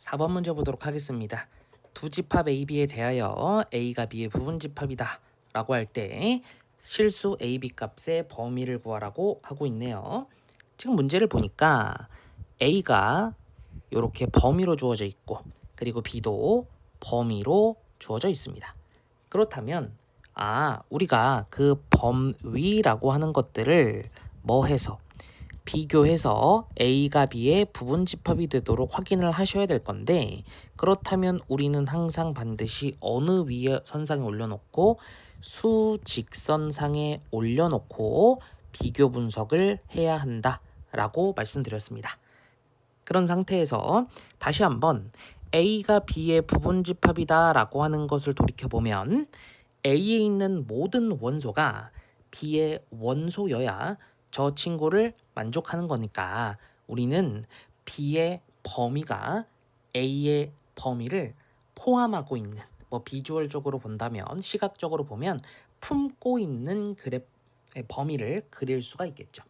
4번 문제 보도록 하겠습니다. 두 집합 A, B에 대하여 A가 B의 부분집합이다 라고 할 때 실수 A, B 값의 범위를 구하라고 하고 있네요. 지금 문제를 보니까 A가 이렇게 범위로 주어져 있고 그리고 B도 범위로 주어져 있습니다. 그렇다면 우리가 그 범위라고 하는 것들을 뭐 해서 비교해서 A가 B의 부분집합이 되도록 확인을 하셔야 될 건데, 그렇다면 우리는 항상 반드시 어느 위에 선상에 올려놓고 수직선상에 올려놓고 비교 분석을 해야 한다라고 말씀드렸습니다. 그런 상태에서 다시 한번 A가 B의 부분집합이다 라고 하는 것을 돌이켜보면 A에 있는 모든 원소가 B의 원소여야 저 친구를 만족하는 거니까 우리는 B의 범위가 A의 범위를 포함하고 있는, 비주얼적으로 본다면, 시각적으로 보면 품고 있는 그래프의 범위를 그릴 수가 있겠죠.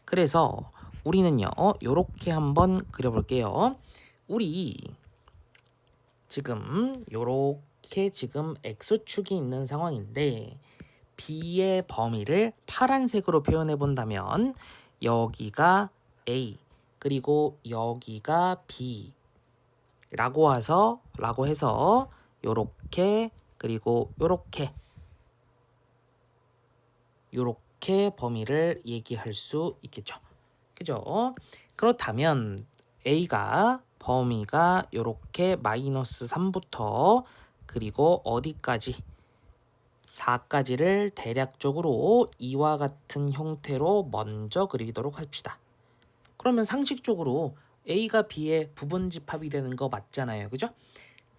그래서 우리는요, 요렇게 한번 그려볼게요. 우리 지금 요렇게 지금 X축이 있는 상황인데 B의 범위를 파란색으로 표현해 본다면 여기가 A 그리고 여기가 B 라고 해서 요렇게 그리고 요렇게 범위를 얘기할 수 있겠죠. 그죠? 그렇다면 A가 범위가 요렇게 -3부터 그리고 어디까지 4까지를 대략적으로 이와 같은 형태로 먼저 그리도록 합시다. 그러면 상식적으로 A가 B의 부분집합이 되는 거 맞잖아요. 그죠?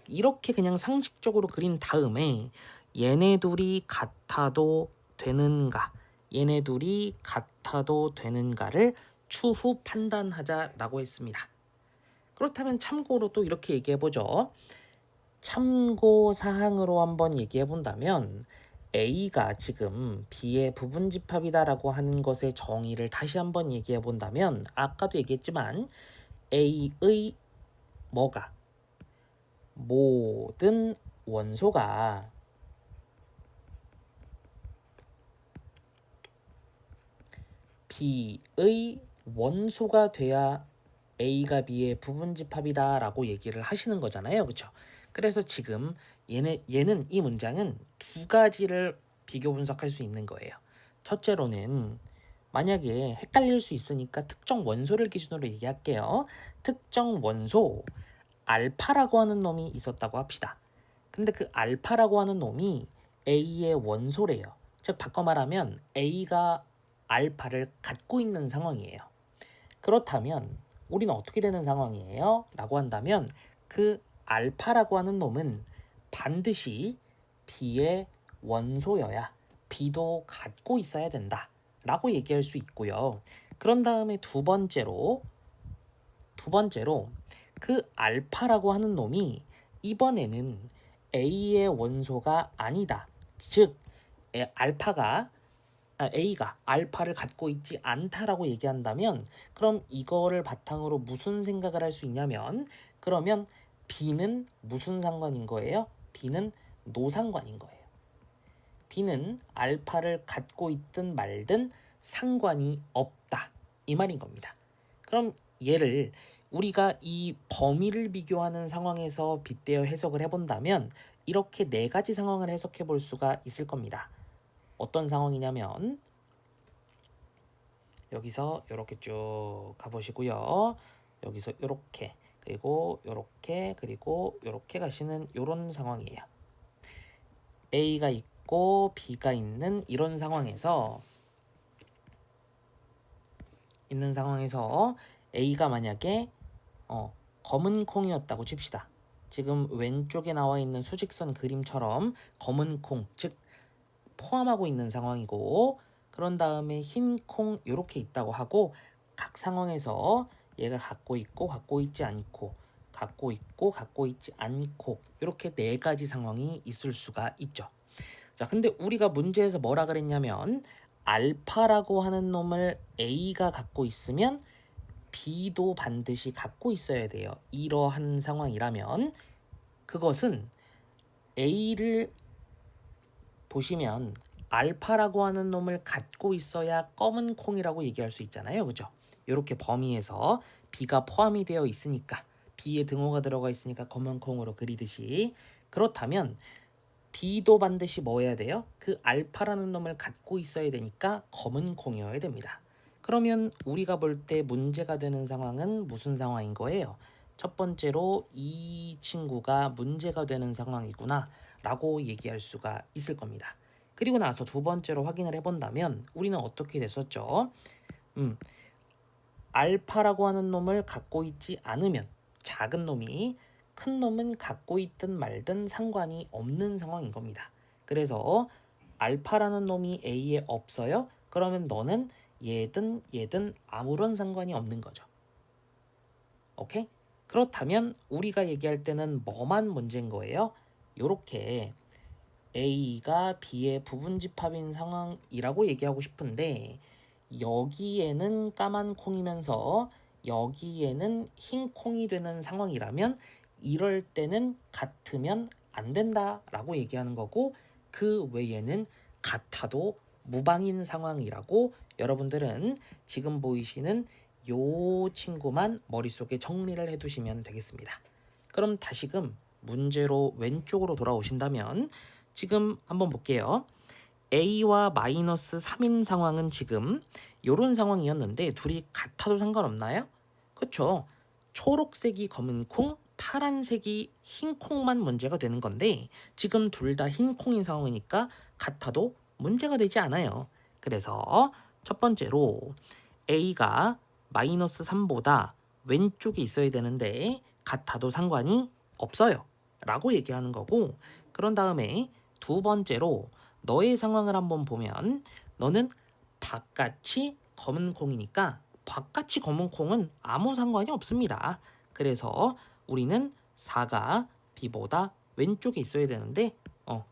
이렇게 그냥 상식적으로 그린 다음에 얘네 둘이 같아도 되는가, 얘네 둘이 같아도 되는가를 추후 판단하자라고 했습니다. 그렇다면 참고로 또 이렇게 얘기해보죠. 참고사항으로 한번 얘기해본다면 A가 지금 B의 부분집합이다라고 하는 것의 정의를 다시 한번 얘기해본다면 아까도 얘기했지만 A의 모든 원소가 B의 원소가 돼야 A가 B의 부분집합이다라고 얘기를 하시는 거잖아요. 그렇죠? 그래서 지금 얘는 이 문장은 두 가지를 비교 분석할 수 있는 거예요. 첫째로는 만약에 헷갈릴 수 있으니까 특정 원소를 기준으로 얘기할게요. 특정 원소 알파라고 하는 놈이 있었다고 합시다. 근데 그 알파라고 하는 놈이 A의 원소래요. 즉 바꿔 말하면 A가 알파를 갖고 있는 상황이에요. 그렇다면 우리는 어떻게 되는 상황이에요? 라고 한다면 그 알파라고 하는 놈은 반드시 B의 원소여야 B도 갖고 있어야 된다 라고 얘기할 수 있고요. 그런 다음에 두 번째로 그 알파라고 하는 놈이 이번에는 A의 원소가 아니다. 즉 A가 알파를 갖고 있지 않다라고 얘기한다면 그럼 이거를 바탕으로 무슨 생각을 할 수 있냐면 그러면 B는 무슨 상관인 거예요? B는 노상관인 거예요. B는 알파를 갖고 있든 말든 상관이 없다. 이 말인 겁니다. 그럼 얘를 우리가 이 범위를 비교하는 상황에서 빗대어 해석을 해본다면 이렇게 네 가지 상황을 해석해 볼 수가 있을 겁니다. 어떤 상황이냐면 여기서 이렇게 쭉 가보시고요. 여기서 이렇게 그리고 이렇게 그리고 이렇게 가시는 이런 상황이에요. A가 있고 B가 있는 이런 상황에서 A가 만약에 검은 콩이었다고 칩시다. 지금 왼쪽에 나와 있는 수직선 그림처럼 검은 콩, 즉 포함하고 있는 상황이고 그런 다음에 흰 콩 이렇게 있다고 하고 각 상황에서 얘가 갖고 있고 갖고 있지 않고 갖고 있고 갖고 있지 않고 이렇게 네 가지 상황이 있을 수가 있죠. 자, 근데 우리가 문제에서 뭐라 그랬냐면 알파라고 하는 놈을 A가 갖고 있으면 B도 반드시 갖고 있어야 돼요. 이러한 상황이라면 그것은 A를 보시면 알파라고 하는 놈을 갖고 있어야 검은 콩이라고 얘기할 수 있잖아요. 그죠? 이렇게 범위에서 B가 포함이 되어 있으니까 B에 등호가 들어가 있으니까 검은 콩으로 그리듯이 그렇다면 B도 반드시 뭐 해야 돼요? 그 알파라는 놈을 갖고 있어야 되니까 검은 콩이어야 됩니다. 그러면 우리가 볼 때 문제가 되는 상황은 무슨 상황인 거예요? 첫 번째로 이 친구가 문제가 되는 상황이구나 라고 얘기할 수가 있을 겁니다. 그리고 나서 두 번째로 확인을 해본다면 우리는 어떻게 됐었죠? 알파라고 하는 놈을 갖고 있지 않으면 작은 놈이 큰 놈은 갖고 있든 말든 상관이 없는 상황인 겁니다. 그래서 알파라는 놈이 A에 없어요? 그러면 너는 얘든 아무런 상관이 없는 거죠. 오케이? 그렇다면 우리가 얘기할 때는 뭐만 문제인 거예요? 요렇게 A가 B의 부분집합인 상황이라고 얘기하고 싶은데 여기에는 까만 콩이면서 여기에는 흰 콩이 되는 상황이라면 이럴 때는 같으면 안 된다라고 얘기하는 거고 그 외에는 같아도 무방인 상황이라고 여러분들은 지금 보이시는 요 친구만 머릿속에 정리를 해두시면 되겠습니다. 그럼 다시금 문제로 왼쪽으로 돌아오신다면 지금 한번 볼게요. A와 마이너스 3인 상황은 지금 이런 상황이었는데 둘이 같아도 상관없나요? 그렇죠. 초록색이 검은 콩, 파란색이 흰 콩만 문제가 되는 건데 지금 둘 다 흰 콩인 상황이니까 같아도 문제가 되지 않아요. 그래서 첫 번째로 A가 마이너스 3보다 왼쪽에 있어야 되는데 같아도 상관이 없어요. 라고 얘기하는 거고 그런 다음에 두 번째로 너의 상황을 한번 보면 너는 바깥이 검은 콩이니까 바깥이 검은 콩은 아무 상관이 없습니다. 그래서 우리는 4가 B보다 왼쪽에 있어야 되는데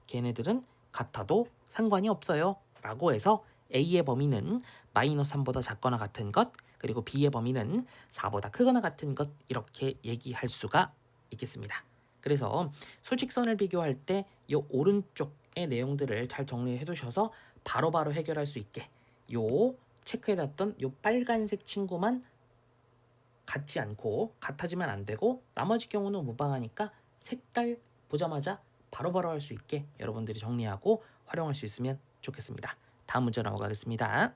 걔네들은 같아도 상관이 없어요. 라고 해서 A의 범위는 마이너스 3보다 작거나 같은 것 그리고 B의 범위는 4보다 크거나 같은 것 이렇게 얘기할 수가 있겠습니다. 그래서 수직선을 비교할 때 이 오른쪽의 내용들을 잘 정리해 두셔서 바로바로 해결할 수 있게 요 체크해놨던 요 빨간색 친구만 같지 않고 같아지면 안 되고 나머지 경우는 무방하니까 색깔 보자마자 바로바로 할 수 있게 여러분들이 정리하고 활용할 수 있으면 좋겠습니다. 다음 문제 넘어가겠습니다.